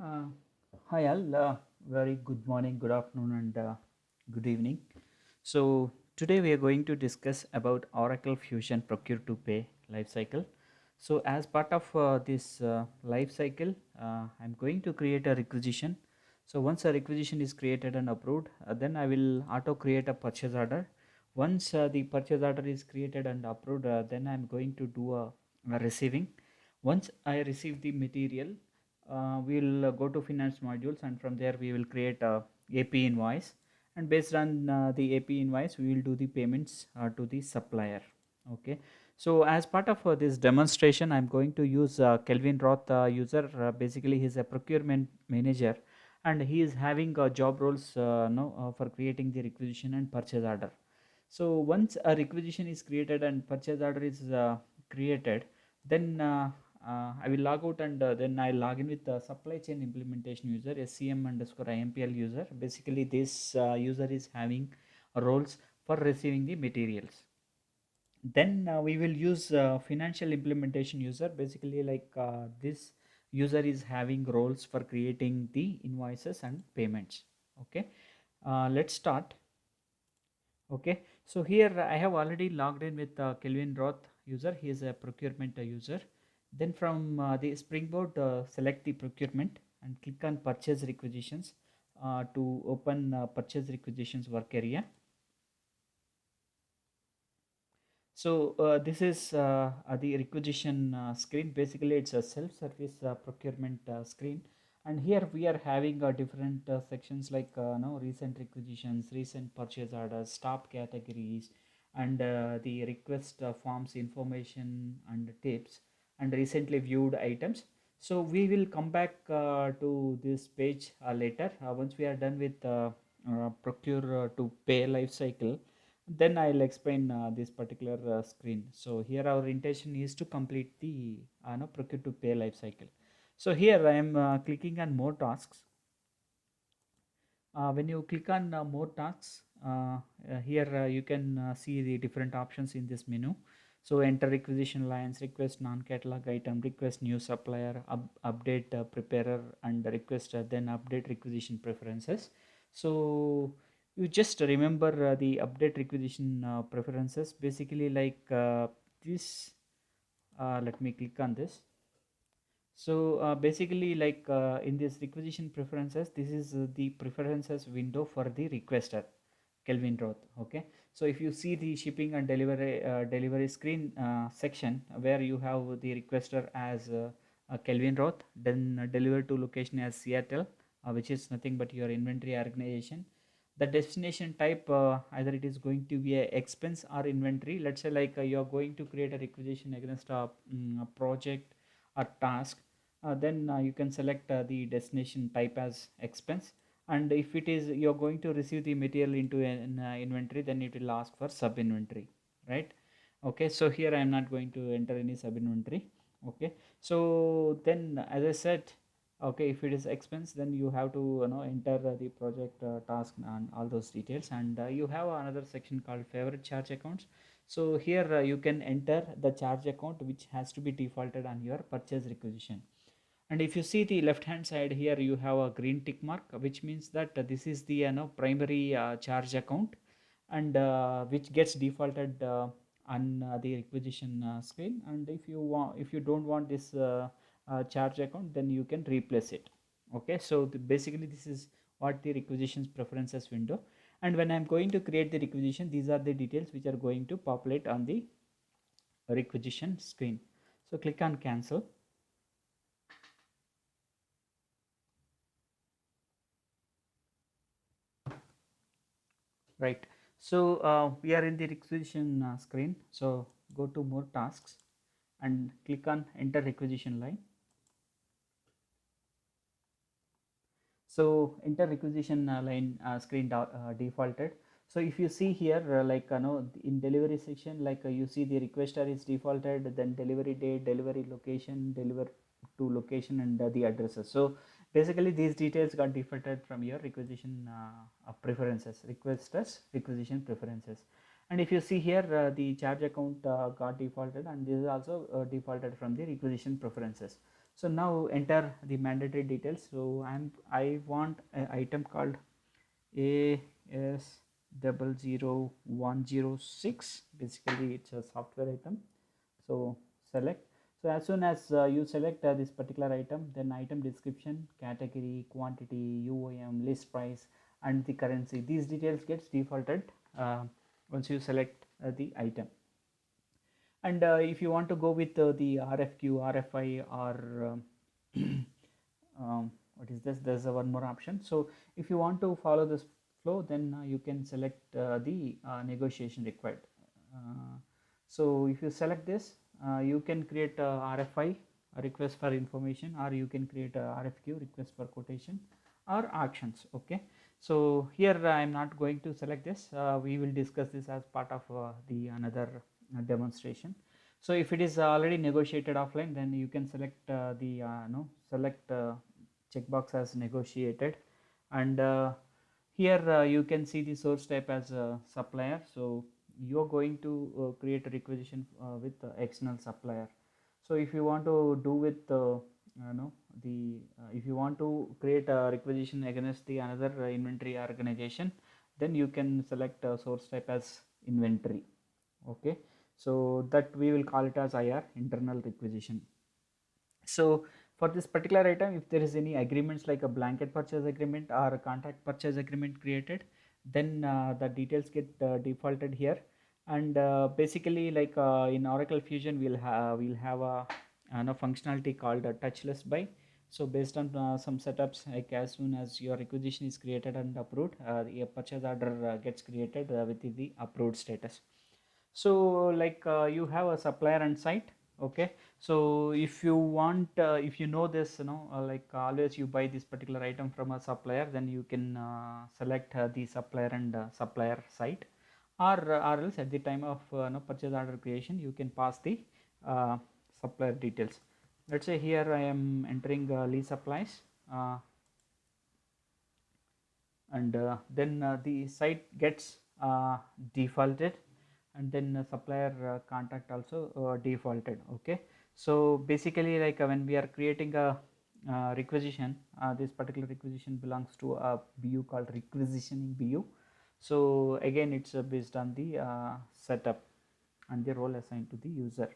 Uh, Hi all, very good morning, good afternoon, and good evening. So today we are going to discuss about Oracle Fusion Procure to Pay lifecycle. So as part of this life cycle, I'm going to create a requisition. So once a requisition is created and approved, then I will auto create a purchase order. Once the purchase order is created and approved, then I'm going to do a receiving. Once I receive the material, we will go to finance modules, and from there we will create a AP invoice, and based on the AP invoice we will do the payments to the supplier. Okay, so as part of this demonstration I'm going to use Kelvin Roth user. Basically he is a procurement manager, and he is having job roles no, for creating the requisition and purchase order. So once a requisition is created and purchase order is created, then I will log out, and then I log in with the supply chain implementation user SCM underscore IMPL user. Basically this user is having roles for receiving the materials. Then we will use financial implementation user. Basically like this user is having roles for creating the invoices and payments. Okay, let's start. Okay, so here I have already logged in with Kelvin Roth user. He is a procurement user. Then from the Springboard, select the procurement and click on purchase requisitions to open purchase requisitions work area. So this is the requisition screen. Basically it's a self-service procurement screen, and here we are having different sections like no recent requisitions, recent purchase orders, top categories, and the request forms information and tips, and recently viewed items. So we will come back to this page later once we are done with procure to pay life cycle. Then I'll explain this particular screen. So here our intention is to complete the no, procure to pay life cycle. So here I am clicking on more tasks. When you click on more tasks, here you can see the different options in this menu. So enter requisition lines, request non-catalog item, request new supplier, update preparer, and request then update requisition preferences. So you just remember the update requisition preferences. Basically like this. Let me click on this. So basically like in this requisition preferences, this is the preferences window for the requester, Kelvin Roth. Okay, so if you see the shipping and delivery screen section where you have the requester as Kelvin Roth, then deliver to location as Seattle, which is nothing but your inventory organization. The destination type, either it is going to be a expense or inventory. Let's say like you are going to create a requisition against a project or task, then you can select the destination type as expense, and if it is you're going to receive the material into an inventory, then it will ask for sub inventory, right? Okay, so here I am not going to enter any sub inventory. Okay, so then as I said, okay, if it is expense, then you have to enter the project task and all those details, and you have another section called favorite charge accounts. So here you can enter the charge account which has to be defaulted on your purchase requisition. And if you see the left hand side here, you have a green tick mark, which means that this is the primary charge account, and which gets defaulted on the requisition screen. And if you don't want this charge account, then you can replace it. Okay, so basically this is what the requisitions preferences window. And when I'm going to create the requisition, these are the details which are going to populate on the requisition screen. So click on cancel. Right. So we are in the requisition screen. So go to more tasks and click on enter requisition line. So enter requisition line screen defaulted. So if you see here, like no, in delivery section, like you see the requester is defaulted, then delivery date, delivery location, deliver to location, and the addresses. So basically these details got defaulted from your requisition preferences, requesters requisition preferences. And if you see here, the charge account got defaulted, and this is also defaulted from the requisition preferences. So now enter the mandatory details. So I want an item called AS00106. basically it's a software item. So select. So as soon as you select this particular item, then item description, category, quantity, UOM, list price, and the currency, these details gets defaulted once you select the item. And if you want to go with the RFQ, RFI, or what is this, there's one more option. So if you want to follow this flow, then you can select the negotiation required. So if you select this, you can create a RFI, a request for information, or you can create a RFQ, request for quotation, or auctions. Okay, so here I am not going to select this. We will discuss this as part of the another demonstration. So if it is already negotiated offline, then you can select the no select checkbox as negotiated, and here you can see the source type as a supplier. So you are going to create a requisition with external supplier. So if you want to do with no the if you want to create a requisition against the another inventory organization, then you can select source type as inventory. Okay, so that we will call it as IR, internal requisition. So for this particular item, if there is any agreements like a blanket purchase agreement or a contract purchase agreement created, then the details get defaulted here. And basically, like in Oracle Fusion, we'll have a functionality called a touchless buy. So based on some setups, like as soon as your requisition is created and approved, the purchase order gets created with the approved status. So like you have a supplier and site. Okay, so if you want if you know this, like always you buy this particular item from a supplier, then you can select the supplier and supplier site, or else at the time of purchase order creation, you can pass the uh, supplier details. Let's say here I am entering Lee Supplies, and then the site gets defaulted, and then supplier contact also defaulted. Okay, so basically, like when we are creating a requisition, this particular requisition belongs to a BU called requisitioning BU. So again, it's based on the setup and the role assigned to the user.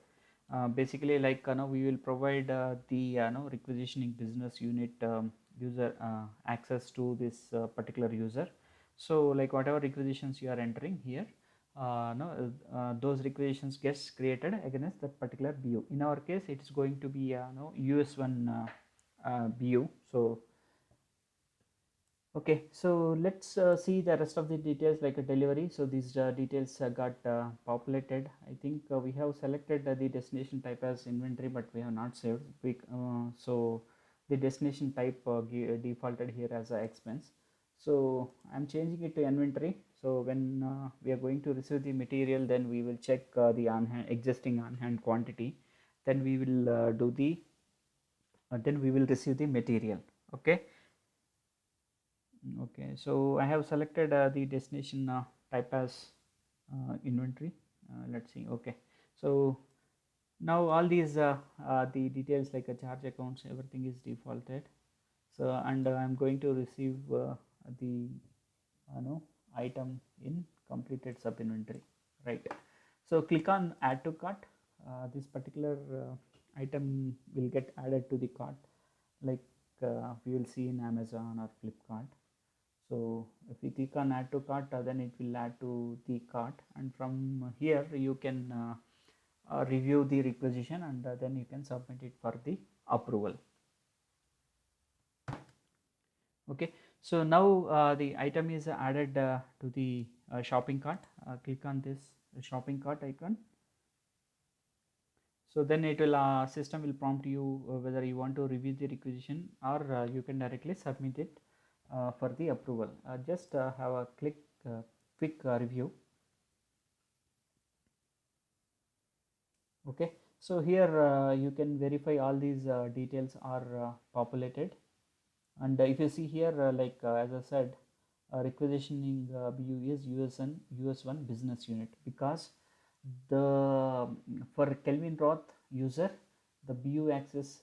Basically, like we will provide the requisitioning business unit user access to this particular user. So like whatever requisitions you are entering here, no, those requisitions gets created against that particular BU. In our case, it is going to be no US1 BU. So okay, so let's see the rest of the details like a delivery. So these details got populated. I think we have selected the destination type as inventory, but we have not saved. So the destination type defaulted here as a expense. So I'm changing it to inventory. So when we are going to receive the material, then we will check the existing on hand quantity. Then we will do the then we will receive the material. Okay. Okay, so I have selected the destination type as inventory. Let's see. Okay, so now all these the details like a charge accounts, everything is defaulted. So and I'm going to receive the no item in completed sub inventory, right? So click on add to cart. This particular item will get added to the cart, like we will see in Amazon or Flipkart. So if you click on add to cart, then it will add to the cart, and from here you can review the requisition, and then you can submit it for the approval. Okay, so now the item is added to the shopping cart. Click on this shopping cart icon. So then it will system will prompt you whether you want to review the requisition, or you can directly submit it for the approval. Just have a quick review. Okay, so here you can verify all these details are populated, and if you see here like as I said, requisitioning BU is US1 business unit, because the for Kelvin Roth user, the BU access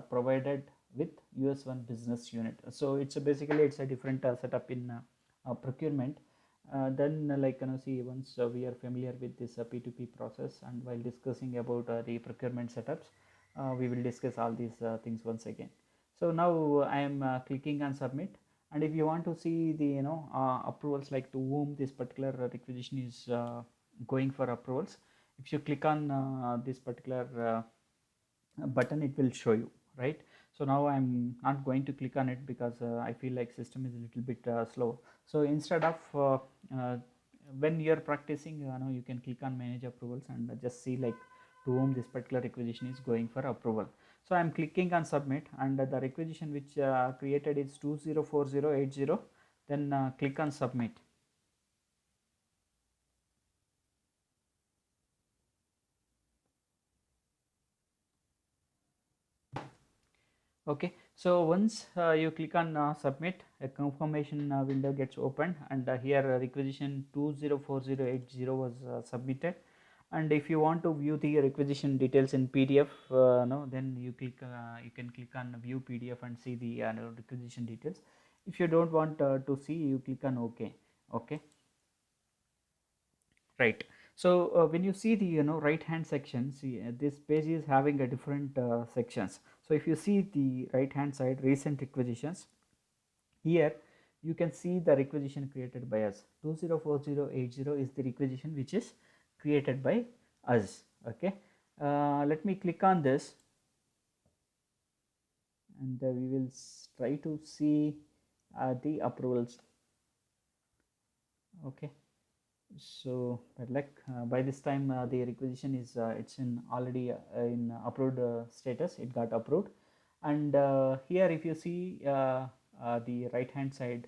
provided with US1 business unit. So it's basically it's a different setup in procurement. Then like see, once we are familiar with this P2P process, and while discussing about the procurement setups, we will discuss all these things once again. So now I am clicking on submit, and if you want to see the approvals, like to whom this particular requisition is going for approvals, if you click on this particular button, it will show you, right? So now I'm not going to click on it because I feel like system is a little bit slow. So instead of when you're practicing, you can click on manage approvals and just see like to whom this particular requisition is going for approval. So I'm clicking on submit, and the requisition which created is 204080. Then click on submit. Okay, so once you click on submit, a confirmation window gets opened, and here requisition 204080 was submitted. And if you want to view the requisition details in PDF, no, then you can click on view PDF and see the requisition details. If you don't want to see, you click on OK. Okay, right. So when you see the right hand section, see this page is having a different sections. So if you see the right hand side, recent requisitions, here you can see the requisition created by us. 204080 is the requisition which is created by us. Okay, let me click on this, and we will try to see the approvals. Okay, so like by this time the requisition is it's in already in approved status. It got approved, and here if you see the right hand side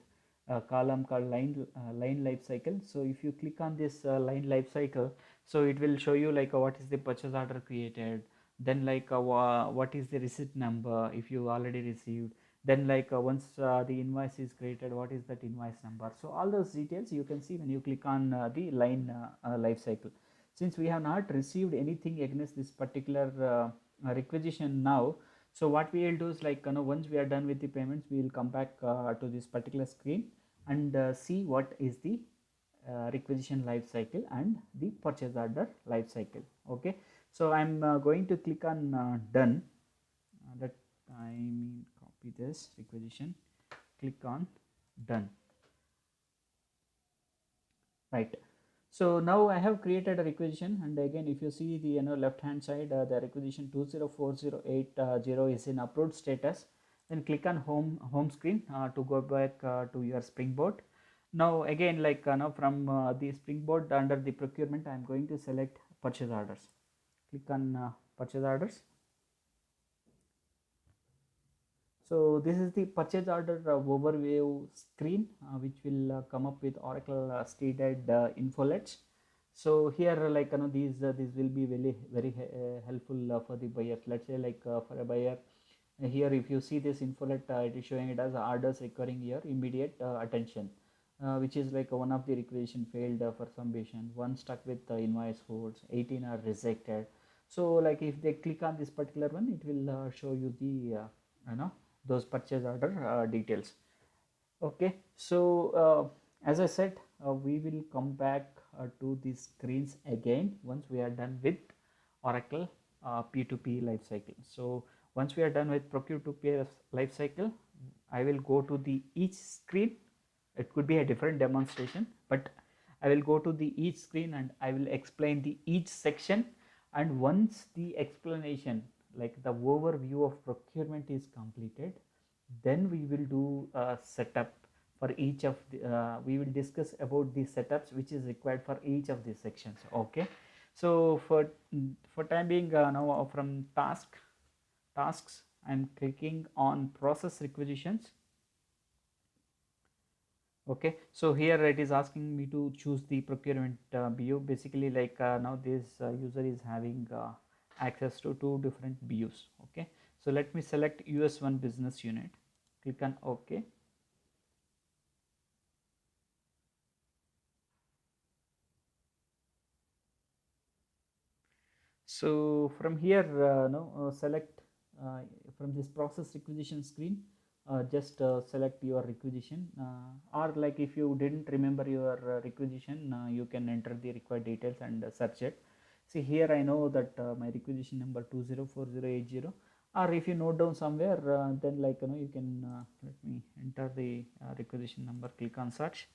column called line life cycle. So if you click on this line life cycle, so it will show you like what is the purchase order created, then like what is the receipt number if you already received, then like once the invoice is created, what is that invoice number. So all those details you can see when you click on the line life cycle. Since we have not received anything against this particular requisition now, so what we will do is like once we are done with the payments, we will come back to this particular screen and see what is the requisition life cycle and the purchase order life cycle. Okay, so I'm going to click on done. That I mean copy this requisition, click on done. Right, so now I have created a requisition, and again if you see the left hand side, the requisition 204080 is in approved status. Then click on home screen to go back to your Springboard. Now again like now from the Springboard under the procurement, I am going to select purchase orders. Click on purchase orders. So this is the purchase order overview screen which will come up with Oracle stated infolets. So here like these will be very helpful for the buyers. Let's say like for a buyer, here if you see this infolet, it is showing it as orders requiring your immediate attention, which is like one of the requisition failed for submission, one stuck with invoice holds, 18 are rejected. So like if they click on this particular one, it will show you the those purchase order details. Okay, so as I said, we will come back to these screens again once we are done with Oracle P2P lifecycle. So once we are done with procure to pay lifecycle, I will go to the each screen. It could be a different demonstration, but I will go to the each screen and I will explain the each section. And once the explanation, like the overview of procurement is completed, then we will do a setup for each of the we will discuss about the setups which is required for each of these sections. Okay, so for time being, now from tasks, I'm clicking on process requisitions. Okay, so here it is asking me to choose the procurement BU. Basically like now this user is having access to two different BUs. Okay, so let me select US1 business unit, click on OK. So from here, select from this process requisition screen, just select your requisition, or like if you didn't remember your requisition, you can enter the required details and search it. See here, I know that my requisition number 204080, or if you note down somewhere, then like you can let me enter the requisition number, click on search.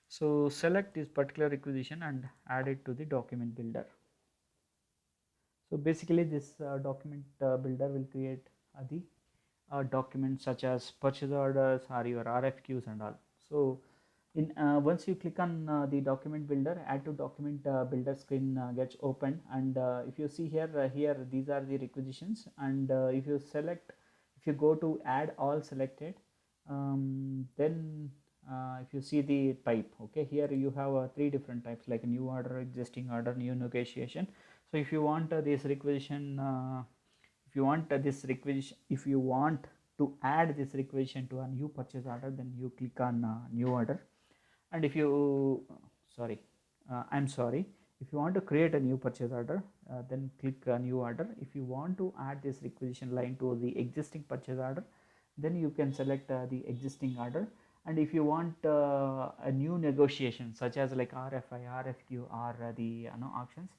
So select this particular requisition and add it to the document builder. So basically this document builder will create the documents such as purchase orders or your RFQs and all. So in once you click on the document builder, add to document builder screen gets opened, and if you see here, here these are the requisitions, and if you select, if you go to add all selected, then if you see the type, okay, here you have three different types like new order, existing order, new negotiation. So if you want this requisition, if you want this requisition, if you want to add this requisition to a new purchase order, then you click on new order. And if you I'm sorry, if you want to create a new purchase order, then click a new order. If you want to add this requisition line to the existing purchase order, then you can select the existing order. And if you want a new negotiation such as like RFI, RFQ, or the auctions,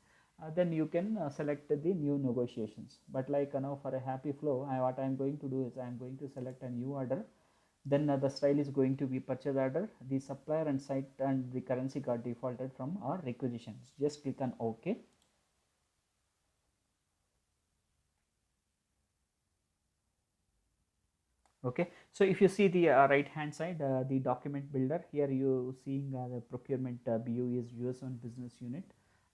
then you can select the new negotiations. But like for a happy flow, what I am going to do is I am going to select a new order. Then the style is going to be purchase order, the supplier and site and the currency got defaulted from our requisitions. Just click on OK. Okay, so if you see the right hand side, the document builder, here you seeing the procurement BU is US1 business unit,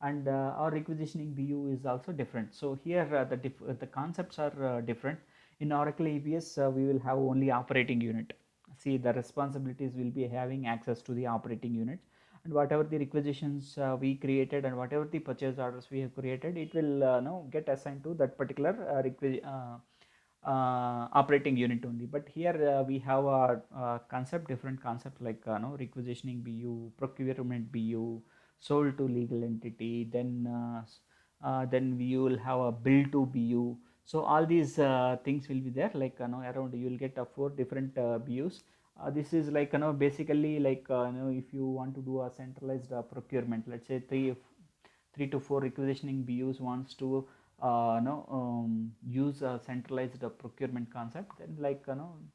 and our requisitioning BU is also different. So here the concepts are different. In Oracle EBS, we will have only operating unit. See, the responsibilities will be having access to the operating unit, and whatever the requisitions we created and whatever the purchase orders we have created, it will now get assigned to that particular operating unit only. But here we have a concept, different concept like requisitioning BU, procurement BU, sold to legal entity, then we will have a bill to BU. So all these things will be there, like around you will get 4 different BUs. This is like basically like if you want to do a centralized procurement, let's say 3 to 4 requisitioning BUs wants to use a centralized procurement concept, then like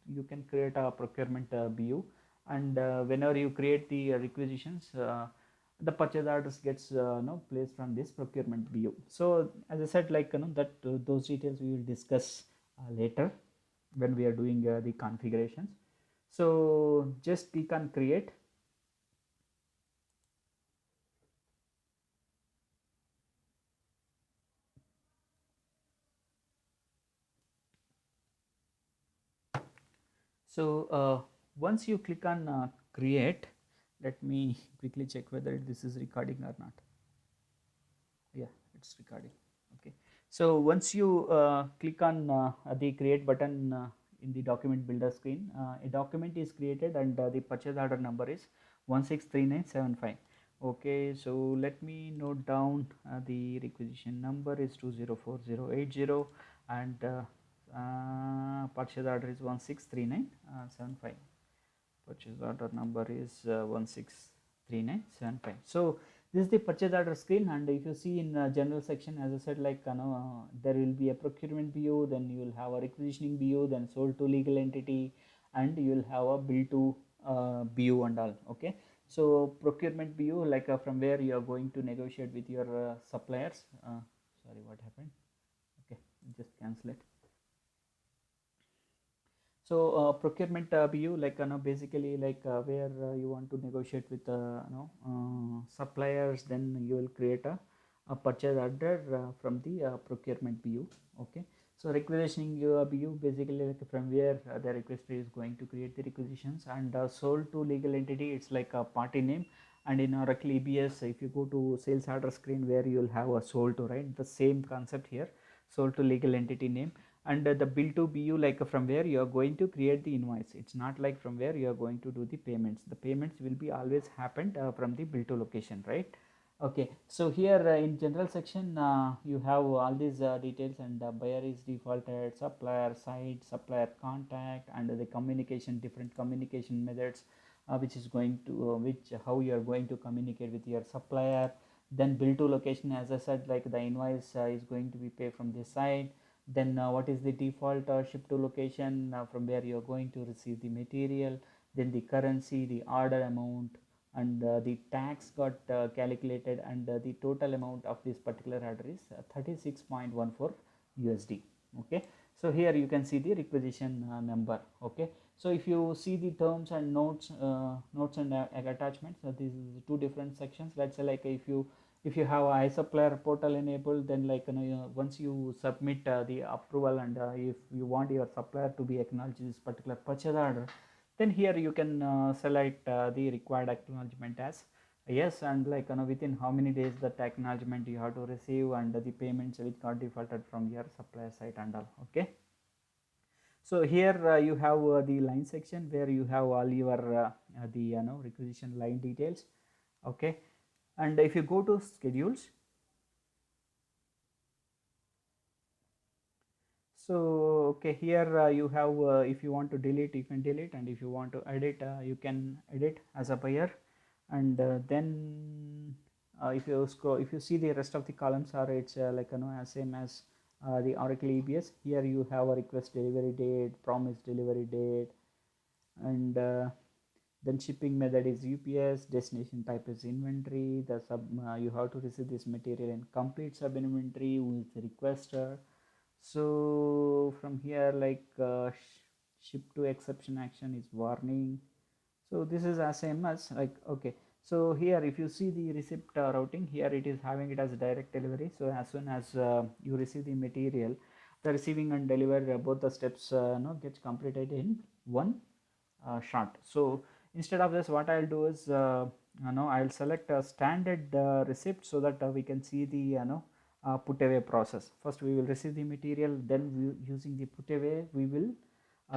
you can create a procurement BU, and whenever you create the requisitions, the purchase orders gets placed from this procurement BU. So as I said, like that those details we will discuss later when we are doing the configurations. So just click on create. So once you click on create, let me quickly check whether this is recording or not. Yeah, it's recording. Okay, so once you click on the create button in the document builder screen, a document is created, and the purchase order number is 163975. Okay, so let me note down the requisition number is 204080, and purchase order is 163975. Purchase order number is 163975. So this is the purchase order screen, and if you see in general section, as I said, like there will be a procurement BU, then you will have a requisitioning BU, then sold to legal entity, and you will have a bill to BU and all. Okay, so procurement BU, like from where you are going to negotiate with your suppliers. Sorry, what happened? Okay, just cancel it. So procurement BU, like basically like where you want to negotiate with suppliers, then you will create a purchase order from the procurement BU. Okay, so requisitioning BU, basically like from where the requester is going to create the requisitions, and sold to legal entity, it's like a party name. And in Oracle EBS, if you go to sales order screen, where you will have a sold to, right, the same concept here, sold to legal entity name. and the bill to BU, like from where you are going to create the invoice. It's not like from where you are going to do the payments. The payments will be always happened from the bill to location, right? Okay, so here in general section you have all these details, and buyer is defaulted, supplier site, supplier contact, and the communication, different communication methods which is going to which how you are going to communicate with your supplier. Then bill to location, as I said, like the invoice is going to be paid from this side. Then what is the default ship to location from where you are going to receive the material. Then the currency, the order amount, and the tax got calculated, and the total amount of this particular order is 36.14 USD. Okay, so here you can see the requisition number. Okay, so if you see the terms and notes and attachments, these is two different sections. Let's say like if you have iSupplier portal enabled, then like once you submit the approval, and if you want your supplier to be acknowledged this particular purchase order, then here you can select the required acknowledgement as yes, and like within how many days that acknowledgement you have to receive, and the payments which got defaulted from your supplier side and all. Okay, so here you have the line section where you have all your the requisition line details. Okay, and if you go to schedules, so okay, here you have if you want to delete, you can delete, and if you want to edit, you can edit as a buyer. And then if you scroll, if you see the rest of the columns are, it's like as same as the Oracle EBS. Here you have a request delivery date, promised delivery date, and then shipping method is UPS, destination type is inventory, the sub you have to receive this material in complete sub inventory, who is the requester. So from here, like ship to exception action is warning. So this is as same as like okay. So here if you see the receipt routing, here it is having it as direct delivery. So as soon as you receive the material, the receiving and deliver both the steps gets completed in one shot. So instead of this, what I'll do is I'll select a standard receipt, so that we can see the put away process. First we will receive the material, then using the put away we will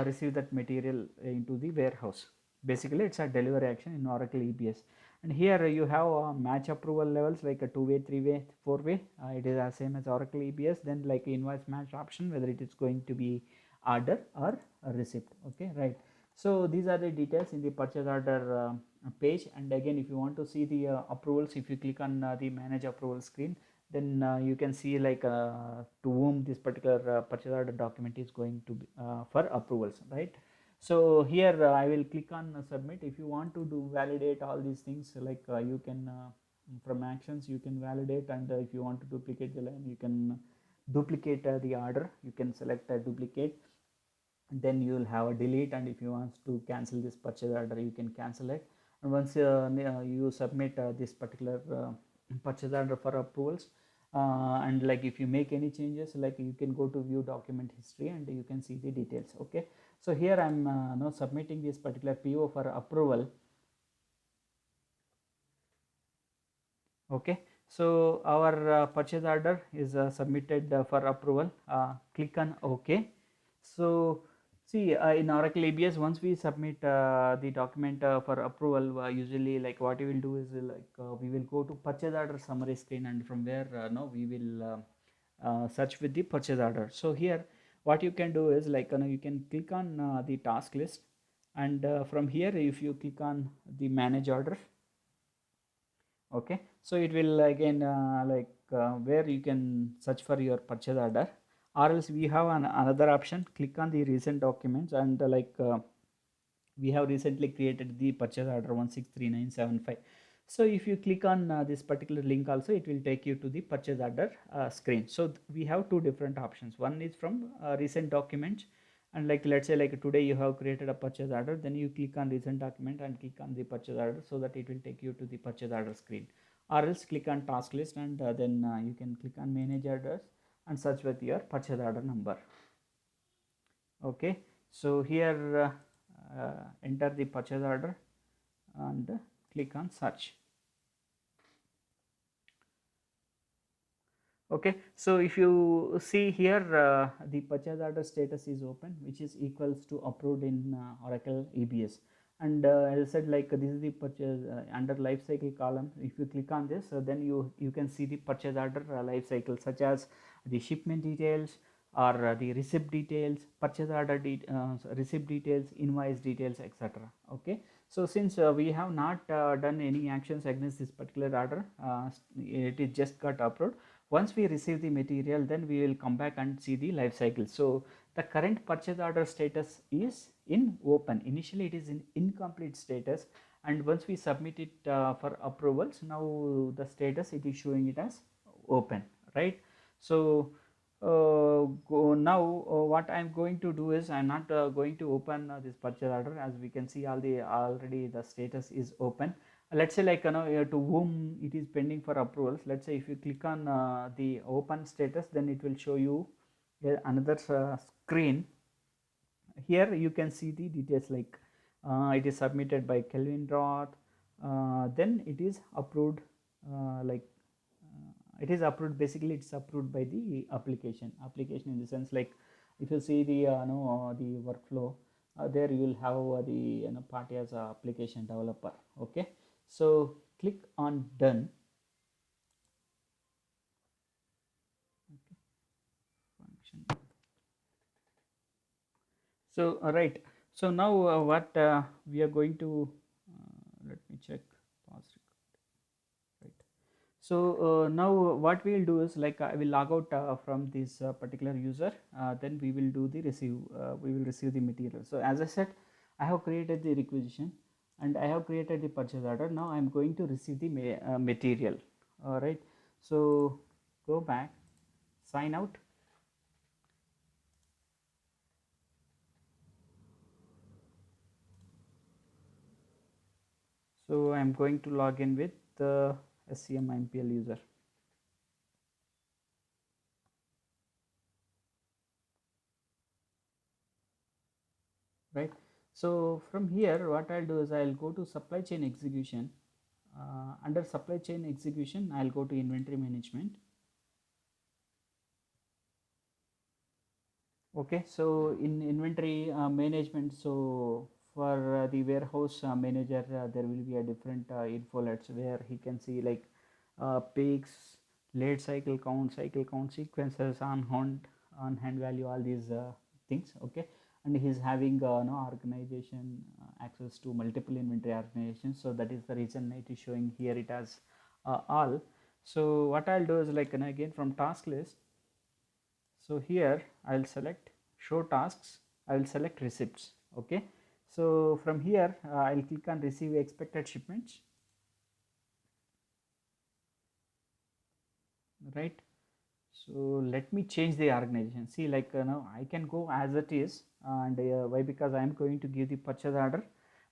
receive that material into the warehouse. Basically it's a delivery action in Oracle EBS. And here you have match approval levels, like a 2-way, 3-way, 4-way. It is the same as Oracle EBS. Then like invoice match option, whether it is going to be order or a receipt. Okay, right. So these are the details in the purchase order page. And again, if you want to see the approvals, if you click on the manage approval screen, then you can see like to whom this particular purchase order document is going to be for approvals, right? So here I will click on submit. If you want to do validate all these things, like you can from actions you can validate, and if you want to duplicate the line, you can duplicate the order. You can select a duplicate, then you will have a delete, and if you want to cancel this purchase order, you can cancel it. And once you submit this particular purchase order for approvals, and like if you make any changes, like you can go to view document history and you can see the details. Okay, so here I'm now submitting this particular PO for approval. Okay, so our purchase order is submitted for approval. Click on OK. So see in Oracle EBS, once we submit the document for approval, usually like what we will do is we will go to purchase order summary screen, and from there no we will search with the purchase order. So here what you can do is like you can click on the task list, and from here if you click on the manage order, okay, so it will again where you can search for your purchase order, or else we have another option. Click on the recent documents, and we have recently created the purchase order 163975. So if you click on this particular link also, it will take you to the purchase order screen. So we have two different options. One is from recent documents, and like let's say like today you have created a purchase order, then you click on recent document and click on the purchase order, so that it will take you to the purchase order screen. Or else click on task list, and then you can click on manage orders and search with your purchase order number. Okay, so here enter the purchase order and click on search. Okay, so if you see here, the purchase order status is open, which is equals to approved in Oracle EBS. And as I said, like this is the purchase under life cycle column. If you click on this, then you can see the purchase order life cycle, such as the shipment details, or the receipt details, purchase order receipt details, invoice details, etc. Okay, so since we have not done any actions against this particular order, it is just got approved. Once we receive the material, then we will come back and see the life cycle. So the current purchase order status is in open. Initially it is in incomplete status, and once we submit it for approvals, now the status it is showing it as open, right? So now what I am going to do is, I am not going to open this purchase order. As we can see, already the status is open. Let's say, like, to whom it is pending for approvals. Let's say if you click on the open status, then it will show you another screen. Here you can see the details, like it is submitted by Kelvin Roth, then it is approved, like it is approved. Basically it's approved by the application in the sense, like if you see the the workflow, there you will have the party as a application developer. Okay, so click on done. Okay, function. So right, so now what we are going to let me check pause record. Right, so now what we will do is, like I will log out from this particular user, then we will do the receive, we will receive the material. So as I said, I have created the requisition and I have created the purchase order. Now I am going to receive the material. All right, so go back, sign out. So I am going to log in with the SCM MPL user. Right, so from here what I'll do is, I'll go to supply chain execution. Under supply chain execution, I'll go to inventory management. Okay, so in inventory management, so for the warehouse manager, there will be a different infolets where he can see, like peaks, late cycle count, sequences, on hand value, all these things. Okay, and he's having no organization access to multiple inventory organizations, so that is the reason it is showing here it as all. So what I'll do is, like, again from task list, so here I will select show tasks, I will select receipts. Okay, so from here I will click on receive expected shipments. Right, so let me change the organization. See, like now I can go as it is, and why? Because I am going to give the purchase order,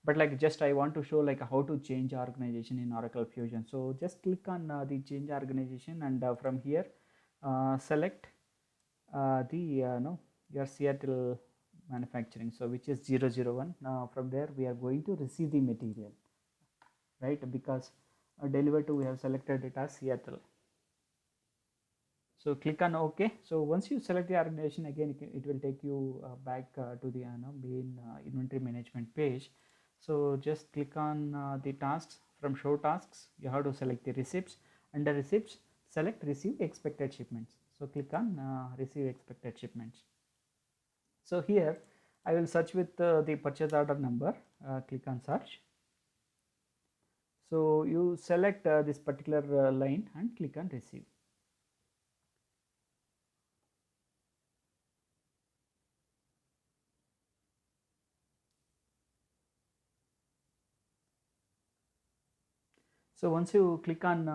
but like just I want to show like how to change organization in Oracle Fusion. So just click on the change organization, and from here select the no your Seattle manufacturing, so which is 001. Now from there we are going to receive the material, right? Because deliver to, we have selected it as Seattle. So click on OK. So once you select the organization, again it will take you back to the main inventory management page. So just click on the tasks. From show tasks, you have to select the receipts. Under receipts, select receive expected shipments. So click on receive expected shipments. So here I will search with the purchase order number. Click on search. So you select this particular line and click on receive. So once you click on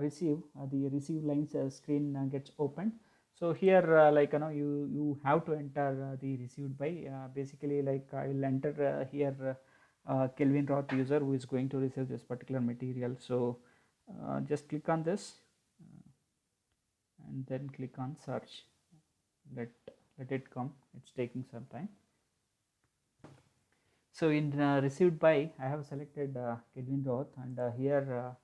receive, the receive lines screen gets opened. So here, like you have to enter the received by. Basically, like I will enter here Kelvin Roth user who is going to receive this particular material. So just click on this and then click on search. Let it come. It's taking some time. So in received by, I have selected Kelvin Roth, and here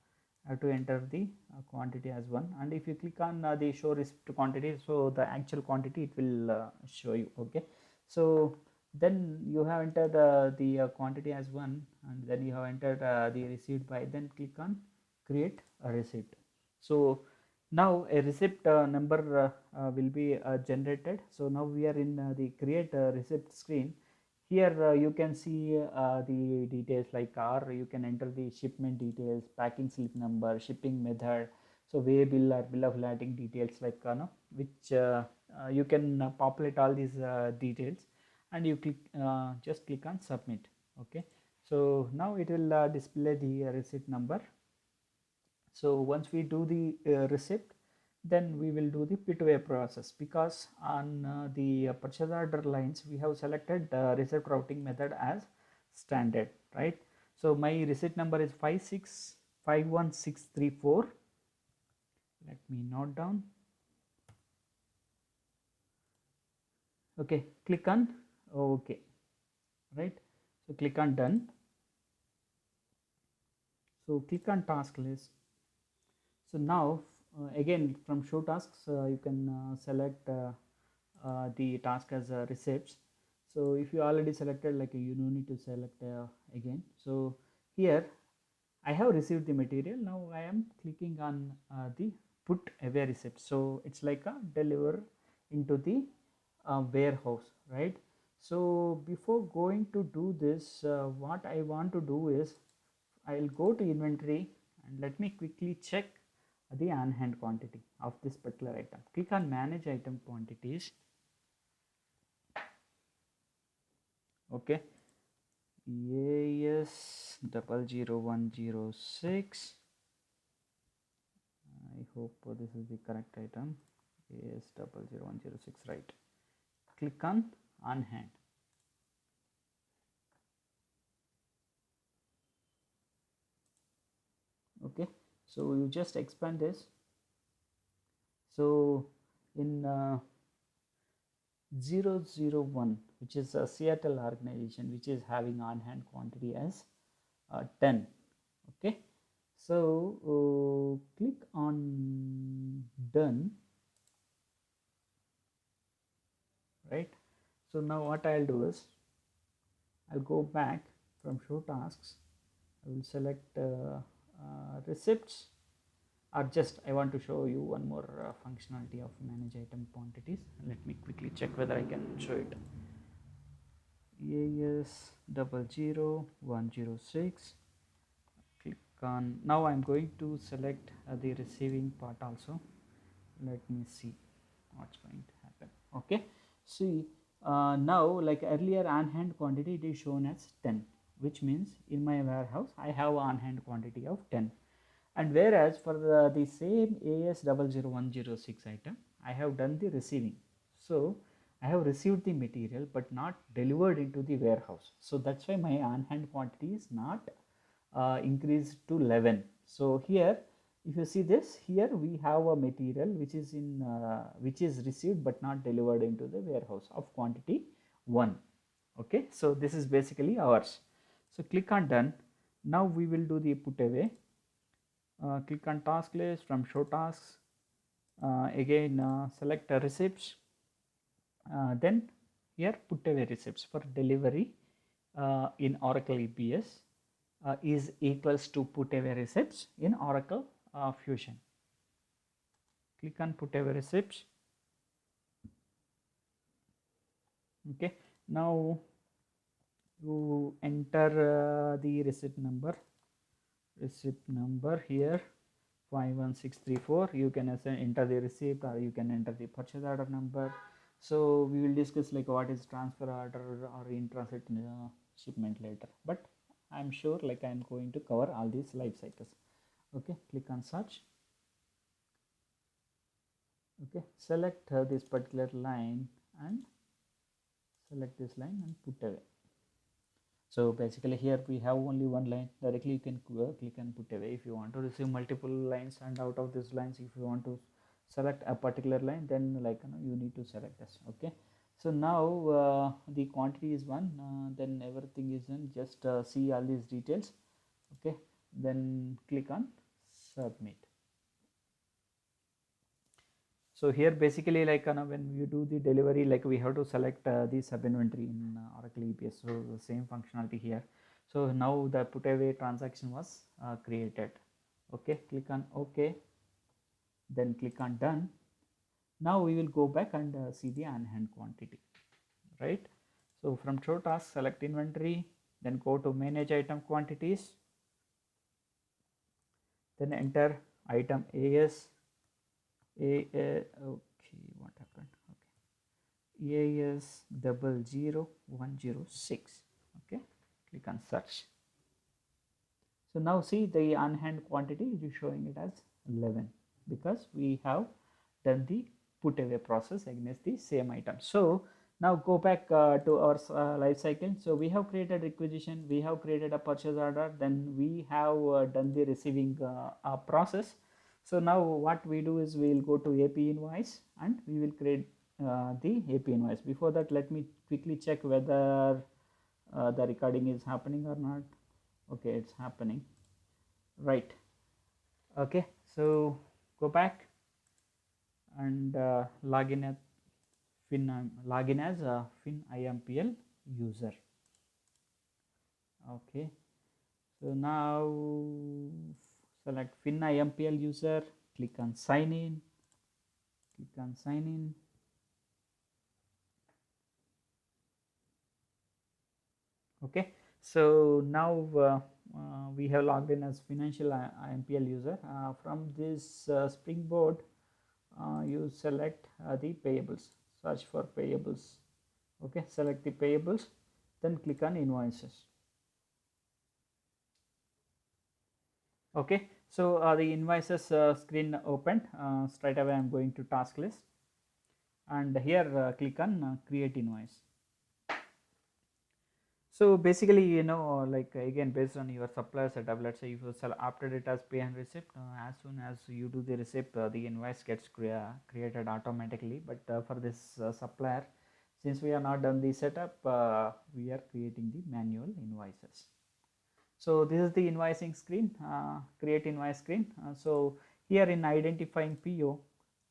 have to enter the quantity as 1, and if you click on the show receipt quantity, so the actual quantity it will show you. Okay, so then you have entered the quantity as 1, and then you have entered the receipt by, then click on create a receipt. So now a receipt number will be generated. So now we are in the create receipt screen. Here you can see the details like, or you can enter the shipment details, packing slip number, shipping method, so way bill or bill of lading details, like no, which you can populate all these details, and you click just click on submit. Okay, so now it will display the receipt number. So once we do the receipt, then we will do the P2A process, because on the purchase order lines we have selected receipt routing method as standard, right? So my receipt number is 5651634. Let me note down. Okay, click on OK, right? So click on done. So click on task list. So now again from show tasks you can select the task as receipts. So if you already selected, like you no need to select again. So here I have received the material. Now I am clicking on the put away receipt. So it's like a deliver into the warehouse, right? So before going to do this, what I want to do is I'll go to inventory and let me quickly check the on hand quantity of this particular item. Click on manage item quantities. Okay, AS 00106. I hope this is the correct item. AS 00106, right? Click on hand. Okay, so you just expand this. So in 001, which is a Seattle organization, which is having on hand quantity as 10. Okay, so click on done, right? So now what I'll do is I'll go back from show tasks. I will select receipts, or just I want to show you one more functionality of manage item quantities. Let me quickly check whether I can show it. AS 00106. Click on, now I'm going to select the receiving part also. Let me see what's going to happen. Okay, see now like earlier on hand quantity it is shown as 10, which means in my warehouse I have on hand quantity of 10, and whereas for the same AS 00106 item I have done the receiving. So I have received the material but not delivered into the warehouse, so that's why my on hand quantity is not increased to 11. So here if you see this, here we have a material which is in which is received but not delivered into the warehouse of quantity 1. Okay, so this is basically ours. So click on done. Now we will do the put away. Click on task list from show tasks. Again select receipts. Then here put away receipts for delivery in Oracle EBS is equals to put away receipts in Oracle Fusion. Click on put away receipts. Okay, now you enter the receipt number here 51634. You can enter the receipt, or you can enter the purchase order number. So we will discuss like what is transfer order or in transit shipment later, but I'm sure like I'm going to cover all these life cycles. Okay, click on search. Okay, select this particular line and select this line and put away. So basically here we have only one line. Directly you can click and put away. If you want to receive multiple lines, and out of these lines if you want to select a particular line, then like you need to select this. Okay, so now the quantity is 1, then everything is in, just see all these details. Okay, then click on submit. So here basically like when you do the delivery, like we have to select the sub inventory in Oracle EPS. So the same functionality here. So now the put away transaction was created. Okay, click on OK, then click on done. Now we will go back and see the on hand quantity, right? So from show task, select inventory, then go to manage item quantities, then enter item AS. Okay, what happened? Okay, AS 00106. Okay, click on search. So now see the on hand quantity is showing it as 11 because we have done the put away process against the same item. So now go back to our life cycle. So we have created requisition, we have created a purchase order, then we have done the receiving process. So now what we do is we will go to AP invoice and we will create the AP invoice. Before that, let me quickly check whether the recording is happening or not. Okay, it's happening, right? Okay, so go back and log in as FinIMPL user. Okay, so now select FinIMPL user, click on sign in, Okay, so now we have logged in as financial IMPL user. From this Springboard, you select the payables, search for payables. Okay, select the payables, then click on invoices. Okay, so the invoices screen opened. Straight away I'm going to task list, and here click on create invoice. So basically, like again, based on your supplier setup, let's say if you opted it as pay and receipt, as soon as you do the receipt, the invoice gets created automatically. But for this supplier, since we are not done the setup, we are creating the manual invoices. So this is the invoicing screen, create invoice screen. So here in identifying PO,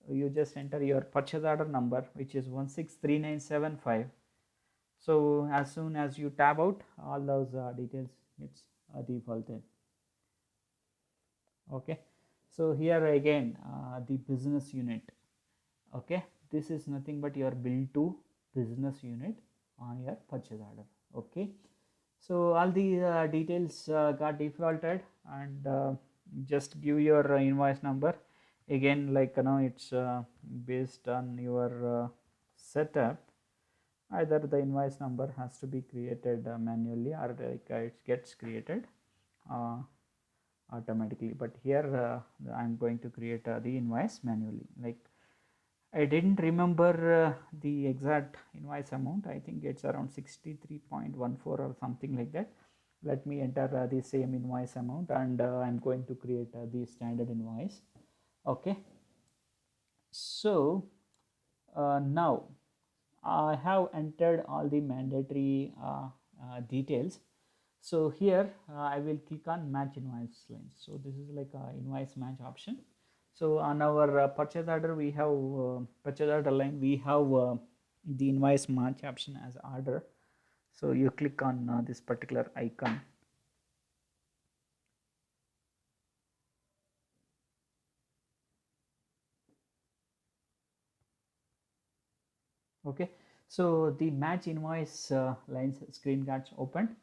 you just enter your purchase order number, which is 163975. So as soon as you tab out, all those details gets defaulted. Okay, so here again the business unit. Okay, this is nothing but your bill to business unit on your purchase order. Okay, so all the details got defaulted, and just give your invoice number. Again, like it's based on your setup. Either the invoice number has to be created manually, or like it gets created uh, automatically. But here I'm going to create the invoice manually. Like I didn't remember the exact invoice amount. I think it's around 63.14 or something like that. Let me enter the same invoice amount, and I'm going to create the standard invoice. Okay, so now I have entered all the mandatory details. So here I will click on match invoice lines. So this is like a invoice match option. So on our purchase order, we have purchase order line, we have the invoice match option as order. So you click on this particular icon. Okay, so the match invoice lines screen gets opened.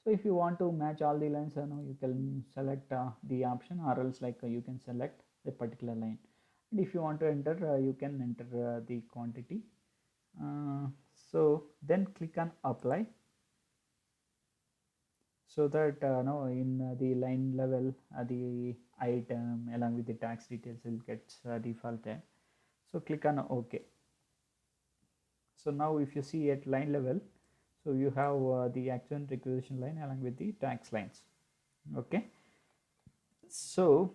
So if you want to match all the lines, you can select the option, or else like you can select a particular line. And if you want to enter, you can enter the quantity. So then click on apply, so that no, in the line level, the item along with the tax details will get defaulted. So click on OK. So now if you see at line level, so you have the actual requisition line along with the tax lines. Okay, so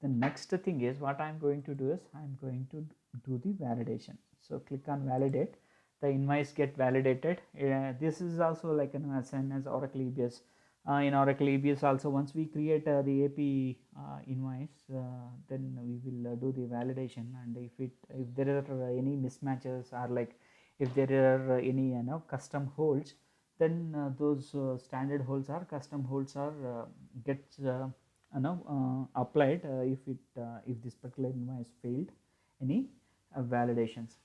the next thing is, what I'm going to do is I'm going to do the validation. So click on validate. The invoice get validated. This is also like an assigned as Oracle EBS in Oracle EBS also, once we create the AP invoice, then we will do the validation, and if there are any mismatches, or like if there are any custom holds, then those standard holds or custom holds are gets applied if this particular invoice failed any validations.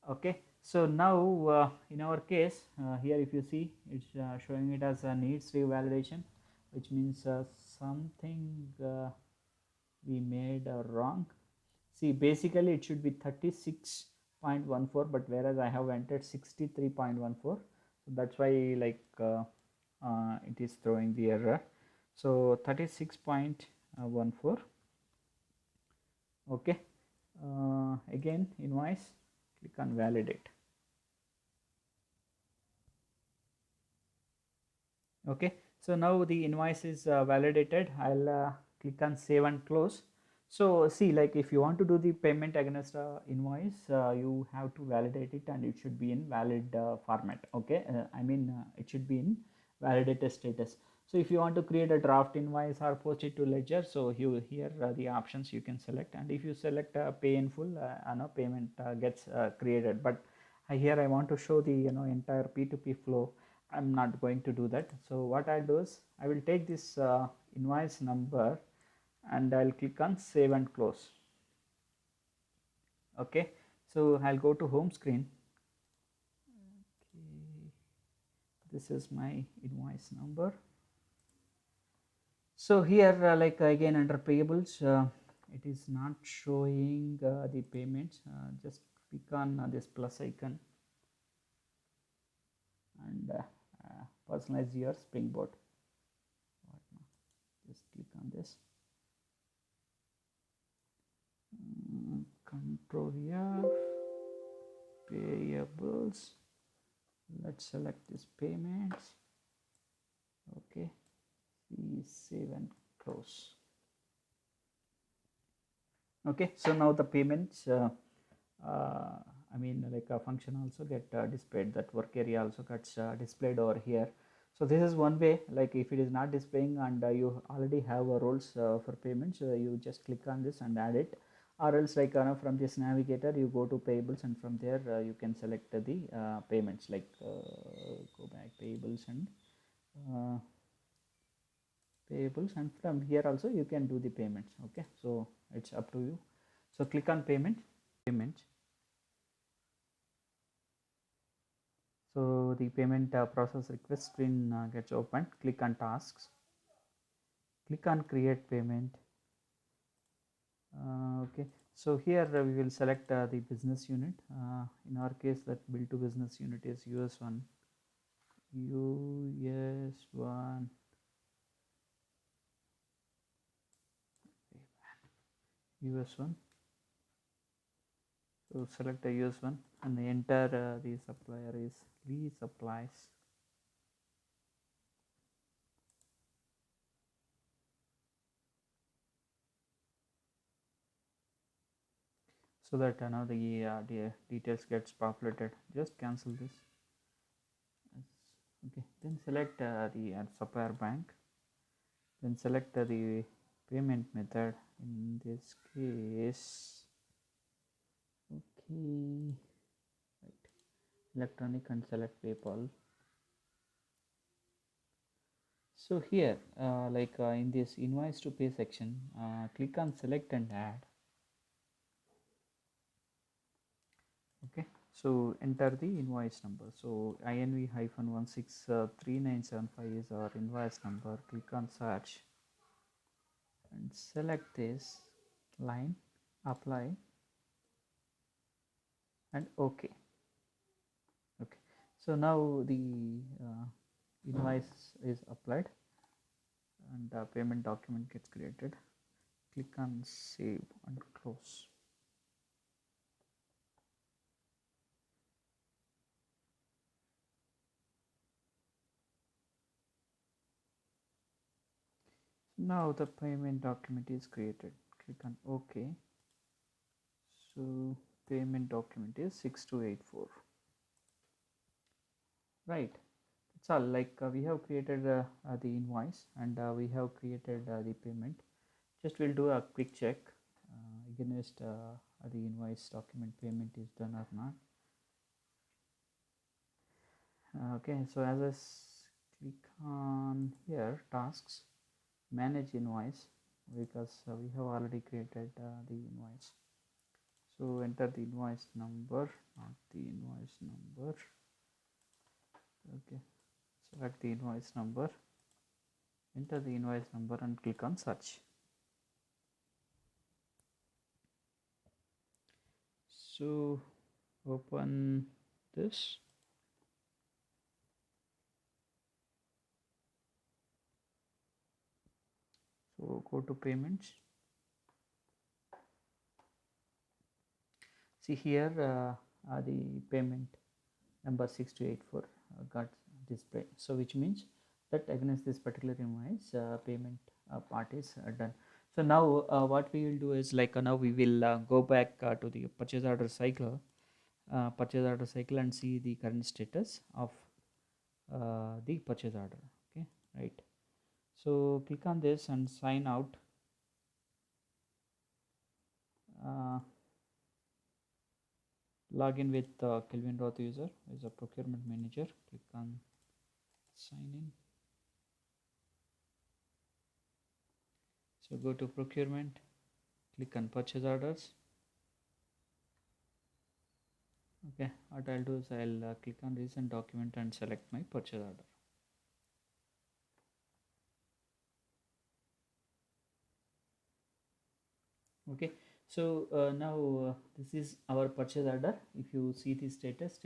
Okay, so now in our case, here if you see, it's showing it as a needs revalidation, which means something we made wrong. See, basically it should be 36.14, but whereas I have entered 63.14, so that's why like it is throwing the error. So 36.14. Okay, again invoice, click on validate. Okay, so now the invoice is validated. I'll click on save and close. So see, like if you want to do the payment against invoice, you have to validate it, and it should be in valid format. Okay, I mean it should be in validated status. So if you want to create a draft invoice or post it to ledger, so here are the options you can select, and if you select pay in full, payment gets created. But here I want to show the entire P2P flow. I'm not going to do that. So what I'll do is I will take this invoice number, and I'll click on save and close. Okay, so I'll go to home screen. Okay, this is my invoice number. So here like again under payables, it is not showing the payments. Just click on this plus icon, and personalize your Springboard. Just click on this. Control F, payables. Let's select this payments. Okay, save and close. Okay, so now the payments, I mean like a function also get displayed. That work area also gets displayed over here. So this is one way, like if it is not displaying and you already have roles for payments, you just click on this and add it, or else like from this navigator you go to payables, and from there you can select the payments, like go back payables and from here also you can do the payments. Okay, so it's up to you. So click on payment. So the payment process request screen gets opened. Click on tasks, click on create payment. Okay, so here we will select the business unit. In our case, that bill to business unit is US1. US1. US1. So select the US1 and enter the supplier is Lee Supplies. So that now the details gets populated. Just cancel this. Okay, then select the supplier bank, then select the payment method. In this case, okay, right, electronic, and select PayPal. So here like in this invoice to pay section, click on select and add. Okay, so enter the invoice number. So INV-163975 is our invoice number. Click on search and select this line, apply, and OK. Okay, so now the invoice is applied, and the payment document gets created. Click on save and close. Now the payment document is created. Click on OK. So payment document is 6284. Right, So like we have created the invoice, and we have created the payment. Just we'll do a quick check against the invoice document payment is done or not. Okay, so as I click on here tasks, manage invoice, because we have already created the invoice. So enter the invoice number, not the invoice number. Okay, select the invoice number, enter the invoice number and click on search. So open this. So go to payments. See here the payment number 6284 got displayed. So which means that against this particular invoice payment part is done. So now what we will do is like now we will go back to the purchase order cycle, and see the current status of the purchase order. Okay, right. So click on this and sign out. Uh, Log in with Kelvin Roth user as a procurement manager. Click on sign in. So go to procurement, click on purchase orders. Okay, what I'll do is I'll click on recent document and select my purchase order. Okay, so now this is our purchase order. If you see the status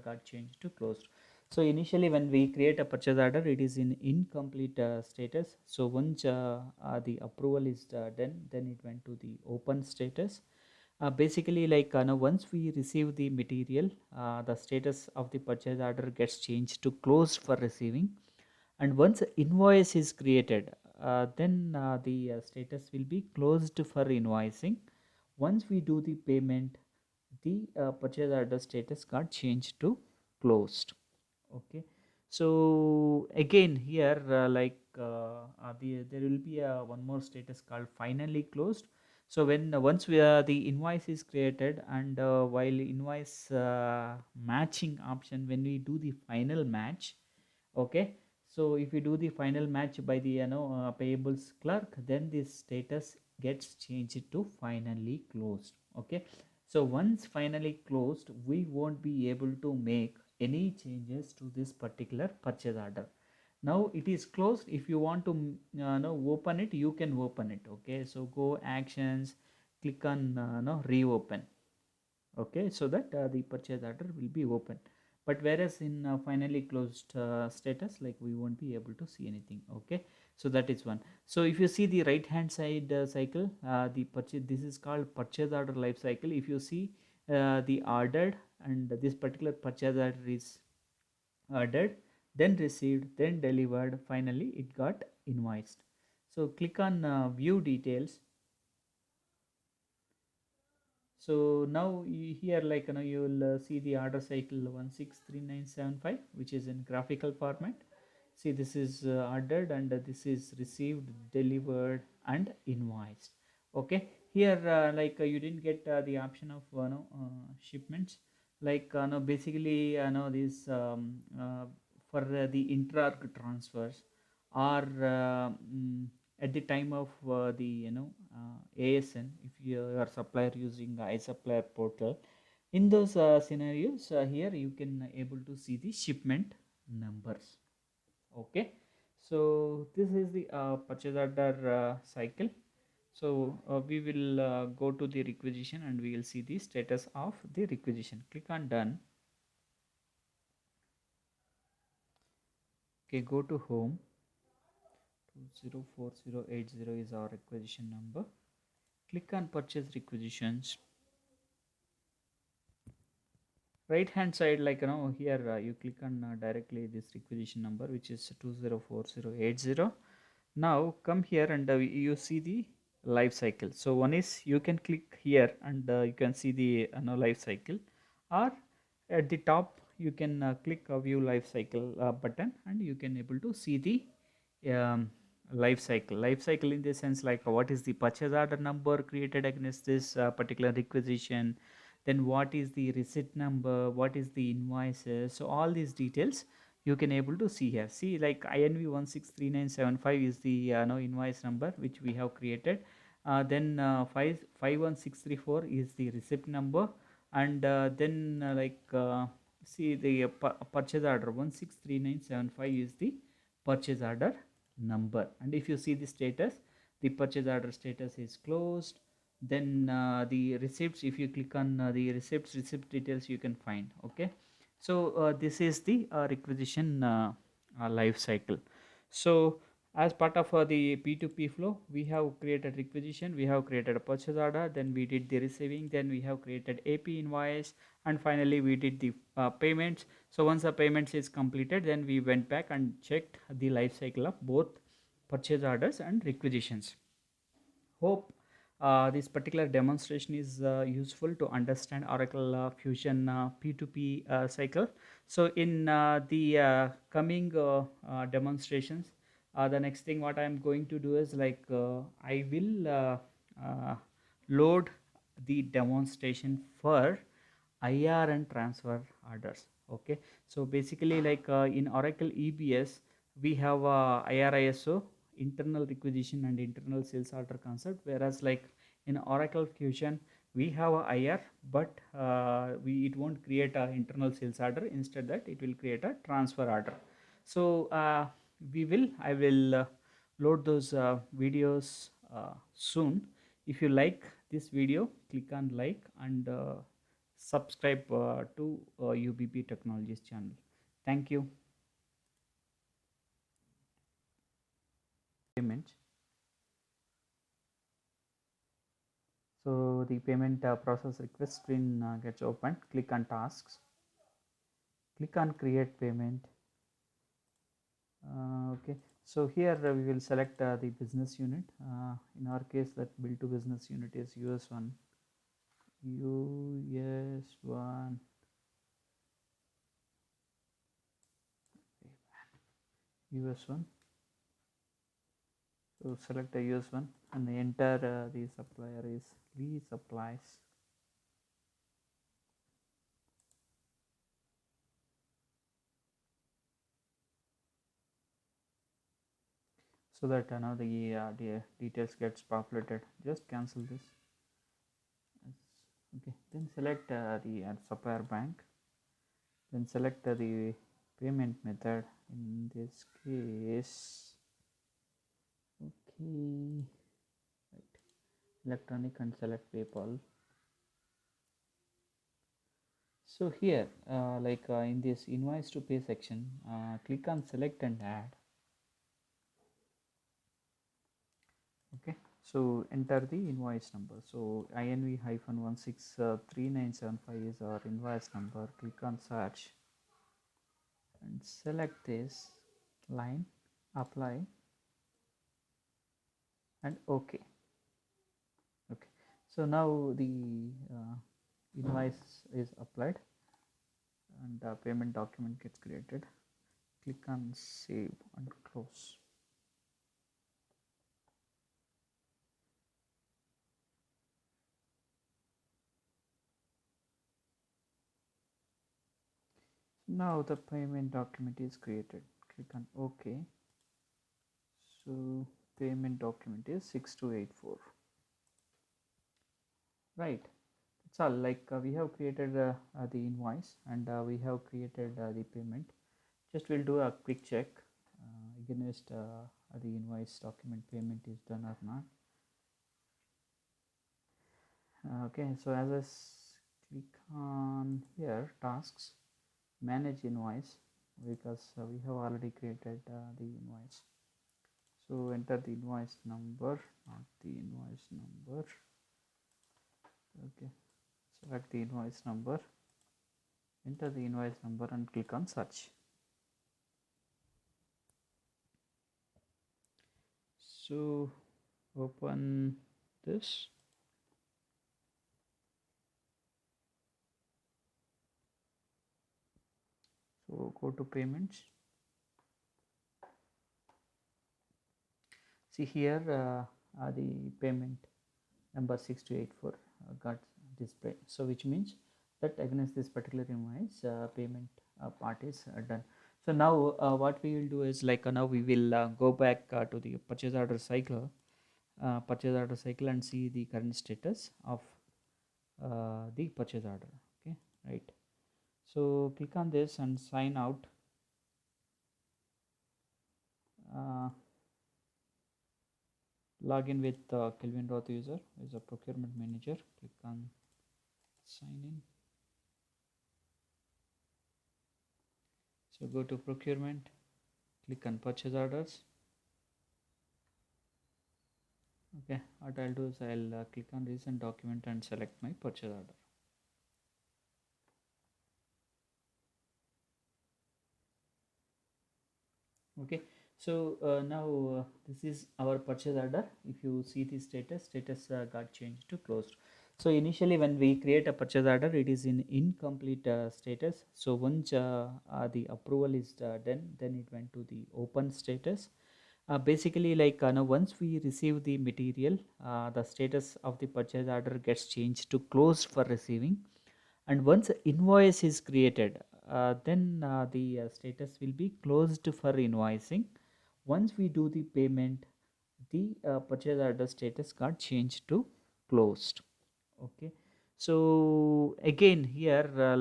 got changed to closed. So initially when we create a purchase order, it is in incomplete status. So once the approval is done, then it went to the open status. Basically, like now once we receive the material, the status of the purchase order gets changed to closed for receiving, and once invoice is created, then the status will be closed for invoicing. Once we do the payment, the purchase order status got changed to closed. Okay, so again here there will be one more status called finally closed. So when once the invoice is created, and while invoice matching option, when we do the final match, okay, so if you do the final match by the payables clerk, then this status gets changed to finally closed. Okay, so once finally closed, we won't be able to make any changes to this particular purchase order. Now it is closed. If you want to open it, you can open it. Okay, so go actions, click on reopen. Okay, so that the purchase order will be open. But whereas in finally closed status, like we won't be able to see anything. Okay, so that is one. So if you see the right hand side cycle, the purchase, this is called purchase order life cycle. If you see the ordered, and this particular purchase order is ordered, then received, then delivered, finally it got invoiced. So click on view details. So now here, like you will see the order cycle 163975, which is in graphical format. See, this is ordered, and this is received, delivered and invoiced. Okay, here you didn't get the option of shipments, like no, basically no, this for the intra transfers, or at the time of the ASN, if you are supplier using the iSupplier portal, in those scenarios, here you can able to see the shipment numbers. Okay, so this is the purchase order cycle. So we will go to the requisition, and we will see the status of the requisition. Click on done. Okay, go to home. 204080 is our requisition number. Click on purchase requisitions. Right hand side, like here you click on directly this requisition number, which is 204080. Now come here, and you see the life cycle. So one is you can click here, and you can see the life cycle, or at the top you can click a view life cycle button, and you can able to see the um, life cycle in the sense like what is the purchase order number created against this particular requisition, then what is the receipt number, what is the invoices. So all these details you can able to see here. See, like INV 163975 is the no invoice number which we have created. Then 51634 is the receipt number, and then see the purchase order 163975 is the purchase order number. And if you see the status, the purchase order status is closed. Then the receipts, if you click on the receipts, receipt details you can find. Okay, so this is the requisition life cycle. So as part of the P2P flow, we have created requisition, we have created a purchase order, then we did the receiving, then we have created AP invoice, and finally we did the payments. So once the payments is completed, then we went back and checked the life cycle of both purchase orders and requisitions. Hope this particular demonstration is useful to understand Oracle Fusion P2P cycle. So in the coming demonstrations, the next thing what I am going to do is like I will load the demonstration for IR and transfer orders. Okay, so basically like in Oracle EBS we have IRISO, internal requisition and internal sales order concept, whereas like in Oracle Fusion we have a IR, but it won't create a internal sales order. Instead that it will create a transfer order. So I will load those videos soon. If you like this video, click on like and subscribe to UBP Technologies channel. Thank you. Payment. So the payment process request screen gets opened. Click on tasks. Click on create payment. Okay. So here we will select the business unit. In our case, that bill to business unit is US1. US1. US1. So select the US1 and enter the supplier is V Supplies. So that now the details gets populated. Just cancel this. Okay, then select the supplier bank, then select the payment method. In this case, okay, right, electronic, and select PayPal. So here in this invoice to pay section, click on select and add. Okay, so enter the invoice number. So INV-163975 is our invoice number. Click on search and select this line, apply, and OK. Okay, so now the invoice is applied and the payment document gets created. Click on save and close. Now the payment document is created. Click on OK. So payment document is 6284. Right, that's all. Like we have created the invoice, and we have created the payment. Just we'll do a quick check against the invoice document payment is done or not. Okay, so as I click on here tasks, manage invoice, because we have already created the invoice. So enter the invoice number, not the invoice number. Okay, select the invoice number, enter the invoice number and click on search. So open this. So go to payments. See here the payment number 6284 got displayed. So which means that against this particular invoice payment part is done. So now what we will do is like now we will go back to the purchase order cycle and see the current status of the purchase order. Okay, right. So click on this and sign out. Uh, Log in with Kelvin Roth user is a procurement manager. Click on sign in. So go to procurement, click on purchase orders. Okay, what I'll do is I'll click on recent document and select my purchase order. Okay, so now this is our purchase order. If you see the status got changed to closed. So initially when we create a purchase order, it is in incomplete status. So once the approval is done, then it went to the open status. Basically, like now once we receive the material, the status of the purchase order gets changed to closed for receiving. And once invoice is created, then the status will be closed for invoicing. Once we do the payment, the purchase order status got changed to closed. Okay, so again here there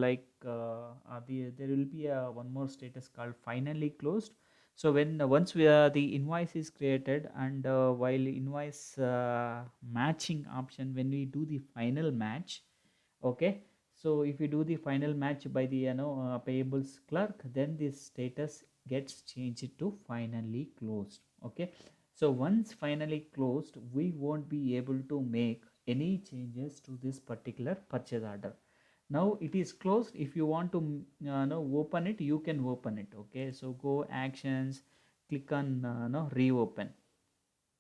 will be one more status called finally closed. So when once the invoice is created and while invoice matching option, when we do the final match, okay, so if you do the final match by the payables clerk, then this status gets changed to finally closed. Okay, so once finally closed, we won't be able to make any changes to this particular purchase order. Now it is closed. If you want to open it, you can open it. Okay, so go actions, click on reopen.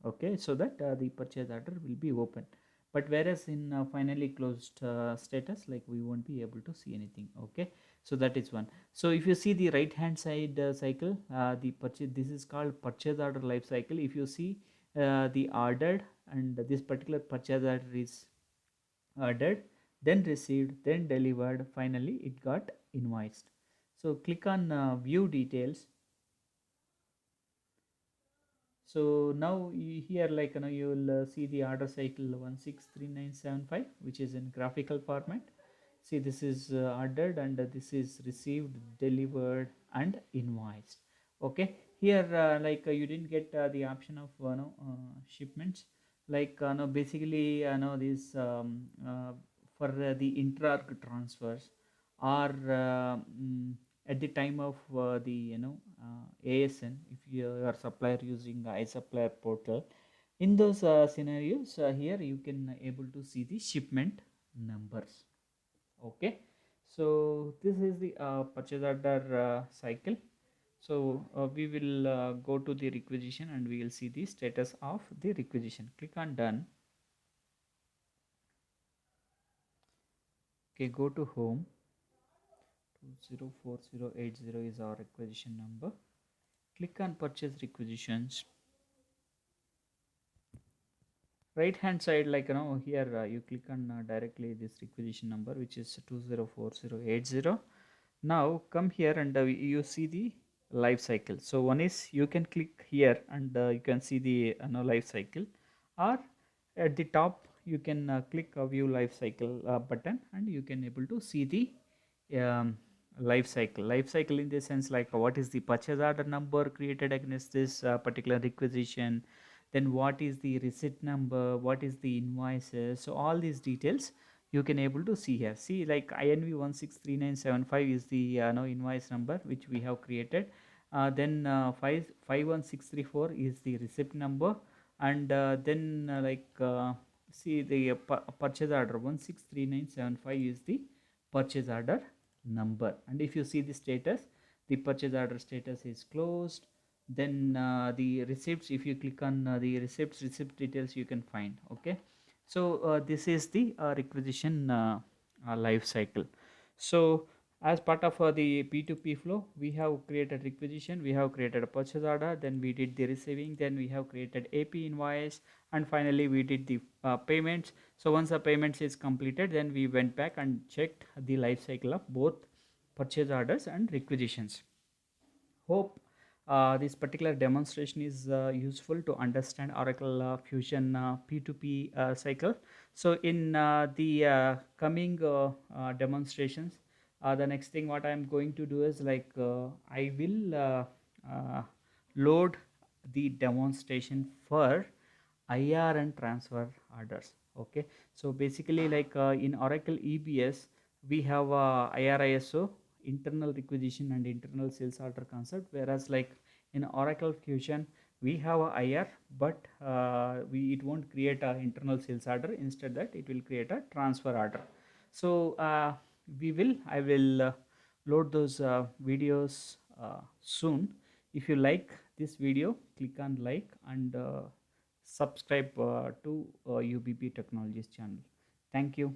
Okay, so that the purchase order will be open. But whereas in finally closed status, like we won't be able to see anything. Okay, so that is one. So if you see the right hand side cycle, the purchase, this is called purchase order life cycle. If you see the ordered, and this particular purchase order is ordered, then received, then delivered, finally it got invoiced. So click on view details. So now here, like you will see the order cycle 163975, which is in graphical format. See, this is ordered and this is received, delivered and invoiced. Okay, here you didn't get the option of shipments. Like no, basically no, this for the intra transfers or at the time of the ASN, if your supplier using iSupplier portal, in those scenarios here you can able to see the shipment numbers. Okay, so this is the purchase order cycle. So we will go to the requisition and we will see the status of the requisition. Click on done. Okay, go to home. 204080 is our requisition number. Click on purchase requisitions. Right hand side, like here you click on directly this requisition number, which is 204080. Now come here and you see the life cycle. So one is you can click here and you can see the life cycle, or at the top you can click a view life cycle button and you can able to see the life cycle in the sense like what is the purchase order number created against this particular requisition, then what is the receipt number, what is the invoices. So all these details you can able to see here. See, like INV 163975 is the invoice number which we have created. Then 51634 is the receipt number, and then see the purchase order 163975 is the purchase order number. And if you see the status, the purchase order status is closed. Then the receipts, if you click on the receipts, receipt details you can find. Okay, so this is the requisition life cycle. So As part of the P2P flow, we have created requisition, we have created a purchase order, then we did the receiving, then we have created AP invoice, and finally we did the payments. So once the payments is completed, then we went back and checked the life cycle of both purchase orders and requisitions. Hope this particular demonstration is useful to understand Oracle Fusion P2P cycle. So in the coming demonstrations, the next thing what I am going to do is like I will uh, load the demonstration for IR and transfer orders. Okay, so basically like in Oracle EBS we have IRISO, internal requisition and internal sales order concept, whereas like in Oracle Fusion we have a IR, but it won't create a internal sales order. Instead that it will create a transfer order. So I will load those videos soon. If you like this video, click on like and subscribe to UBP Technologies channel. Thank you.